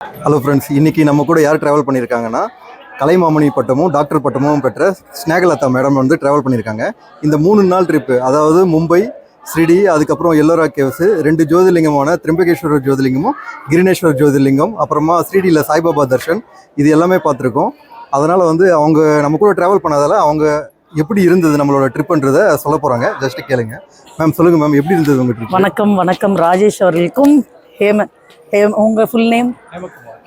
Hello friends, இன்றைக்கி நம்ம கூட யார் ட்ராவல் பண்ணியிருக்காங்கன்னா கலைமாமணி பட்டமும் டாக்டர் பட்டமும் பெற்ற ஸ்னேகலதா மேடம் வந்து ட்ராவல் பண்ணியிருக்காங்க. இந்த 3 நாள் ட்ரிப்பு, அதாவது மும்பை, ஸ்ரீடி, அதுக்கப்புறம் எல்லோரா கேவ்ஸு, 2 ஜோதிர்லிங்கமான திரிம்பகேஸ்வரர் ஜோதிர்லிங்கமும் கிரினேஸ்வர் ஜோதிர்லிங்கம், அப்புறமா ஸ்ரீடியில் சாய்பாபா தர்ஷன், இது எல்லாமே பார்த்துருக்கோம். அதனால் வந்து அவங்க நம்ம கூட ட்ராவல் பண்ணதால் அவங்க எப்படி இருந்தது நம்மளோட ட்ரிப்புன்றதை சொல்ல போகிறாங்க. ஜஸ்ட்டு கேளுங்க. மேம் சொல்லுங்கள் மேம், எப்படி இருந்தது உங்கள் ட்ரிப்? வணக்கம் வணக்கம். ராஜேஷ் அவர்களுக்கும் உங்கள் ஃபுல் நேம்?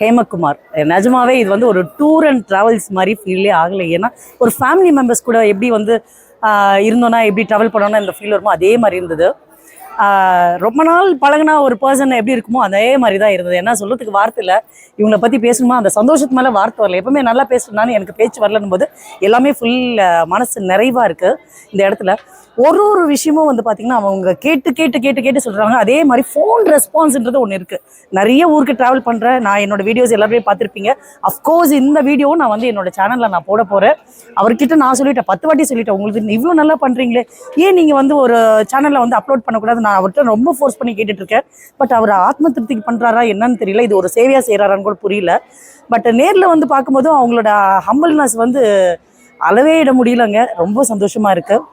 ஹேமகுமார். நிஜமாவே இது வந்து ஒரு டூர் அண்ட் ட்ராவல்ஸ் மாதிரி ஃபீல்லே ஆகலை. ஏன்னா ஒரு ஃபேமிலி மெம்பர்ஸ் கூட எப்படி வந்து இருந்தோன்னா எப்படி ட்ராவல் பண்ணோன்னா இந்த ஃபீல் வருமோ அதே மாதிரி இருந்தது. ரொம்ப நாள் பழகினா ஒரு பர்சன் எப்படி இருக்குமோ அதே மாதிரி தான் இருந்தது. என்ன சொல்கிறதுக்கு வார்த்தை இல்லை. இவங்களை பற்றி பேசணுமா அந்த சந்தோஷத்து மேலே வார்த்தை வரல. எப்பவுமே நல்லா பேசுனாலும் எனக்கு பேச்சு வரலன்னும் போது எல்லாமே ஃபுல் மனசு நிறைவாக இருக்குது இந்த இடத்துல. ஒரு விஷயமும் வந்து பார்த்திங்கன்னா அவங்க கேட்டு கேட்டு கேட்டு கேட்டு சொல்கிறாங்க. அதே மாதிரி ஃபோன் ரெஸ்பான்ஸ்ன்றது ஒன்று இருக்குது. நிறைய ஊருக்கு ட்ராவல் பண்ணுறேன் நான். என்னோடய வீடியோஸ் எல்லாருமே பார்த்துருப்பீங்க. அஃப்கோர்ஸ் இந்த வீடியோவும் நான் வந்து என்னோடய சேனலில் நான் போட போகிறேன். அவர்கிட்ட நான் சொல்லிட்டேன், 10 வாட்டி சொல்லிட்டேன், உங்களுக்கு இவ்வளோ நல்லா பண்ணுறீங்களே, ஏன் நீங்கள் வந்து ஒரு சேனலில் வந்து அப்லோட் பண்ணக்கூடாது. நான் அவர்கிட்ட ரொம்ப ஃபோர்ஸ் பண்ணி கேட்டுட்ருக்கேன். பட் அவர் ஆத்ம திருப்திக்கு பண்ணுறாரா என்னன்னு தெரியல. இது ஒரு சேவையாக செய்கிறாரான்னு கூட புரியல. பட் நேரில் வந்து பார்க்கும்போதும் அவங்களோட ஹம்பிள்னஸ் வந்து அளவே இட முடியலங்க. ரொம்ப சந்தோஷமாக இருக்குது.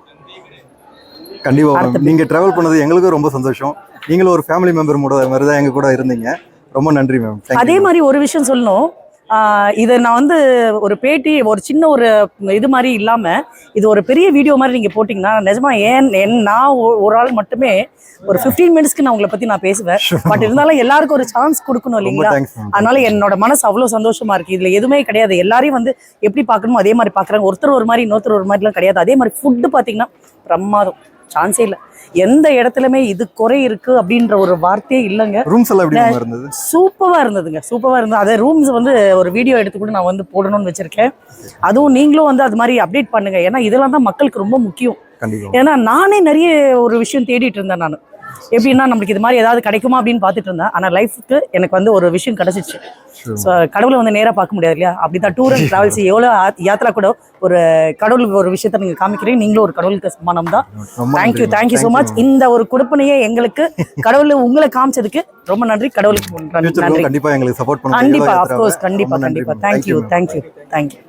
கண்டிப்பாக நீங்கள் ட்ராவல் பண்ணது எங்களுக்கும் ரொம்ப சந்தோஷம். நீங்களும் ஒரு ஃபேமிலி மெம்பர் மாதிரி தான் எங்கள் கூட இருந்தீங்க. ரொம்ப நன்றி மேம். அதே மாதிரி ஒரு விஷயம் சொல்லணும். இதை நான் வந்து ஒரு பேட்டி, ஒரு சின்ன ஒரு இது மாதிரி இல்லாமல் இது ஒரு பெரிய வீடியோ மாதிரி நீங்கள் போட்டிங்கன்னா நிஜமாக நான் ஒரு ஆள் மட்டுமே ஒரு 15 மினிட்ஸ்க்கு நான் உங்களை பற்றி நான் பேசுவேன். பட் இருந்தாலும் எல்லாருக்கும் ஒரு சான்ஸ் கொடுக்கணும் இல்லைங்களா? அதனால என்னோட மனசு அவ்வளோ சந்தோஷமாக இருக்குது. இதில் எதுவுமே கிடையாது. எல்லாரையும் வந்து எப்படி பார்க்கணுமோ அதே மாதிரி பார்க்குறாங்க. ஒருத்தர் ஒரு மாதிரி இன்னொருத்தர் ஒரு மாதிரிலாம் கிடையாது. அதே மாதிரி ஃபுட்டு பார்த்தீங்கன்னா பிரமாதம், சான்ஸே இல்லை. எந்த இடத்துலயுமே இது குறை இருக்கு அப்படின்ற ஒரு வார்த்தையே இல்லைங்க. ரூம்ஸ் எல்லாம் எப்படி இருந்தது? சூப்பரா இருந்ததுங்க, சூப்பரா இருந்தது. அதே ரூம்ஸ் வந்து ஒரு வீடியோ எடுத்து கூட நான் வந்து போடணும்னு வச்சிருக்கேன். அதுவும் நீங்களும் வந்து அது மாதிரி அப்டேட் பண்ணுங்க. ஏன்னா இதெல்லாம் தான் மக்களுக்கு ரொம்ப முக்கியம். ஏன்னா நானே நிறைய ஒரு விஷயம் தேடிட்டு இருந்தேன். நான் எப்படின்னா நம்மளுக்கு இது மாதிரி ஏதாவது கிடைக்குமா அப்படின்னு பார்த்துட்டு இருந்தேன். ஆனால் லைஃப்க்கு எனக்கு வந்து ஒரு விஷயம் கிடைச்சிச்சு. ஸோ கடவுளை வந்து நேராக பார்க்க முடியாது இல்லையா? அப்படிதான் டூர் அண்ட் ட்ராவல்ஸ் எவ்வளோ யாத்திரா கூட ஒரு கடவுளுக்கு ஒரு விஷயத்த நீங்கள் காமிக்கிறீங்க. நீங்களும் ஒரு கடவுளுக்கு சமானம் தான். Thank you so much. இந்த ஒரு கொடுப்பனையே எங்களுக்கு கடவுள் உங்களை காமிச்சதுக்கு ரொம்ப நன்றி. கடவுளுக்கு நன்றி. கண்டிப்பாக எங்களுக்கு சப்போர்ட் பண்ணுங்க. கண்டிப்பாக, அஃப்கோர்ஸ், கண்டிப்பாக. தேங்க்யூ.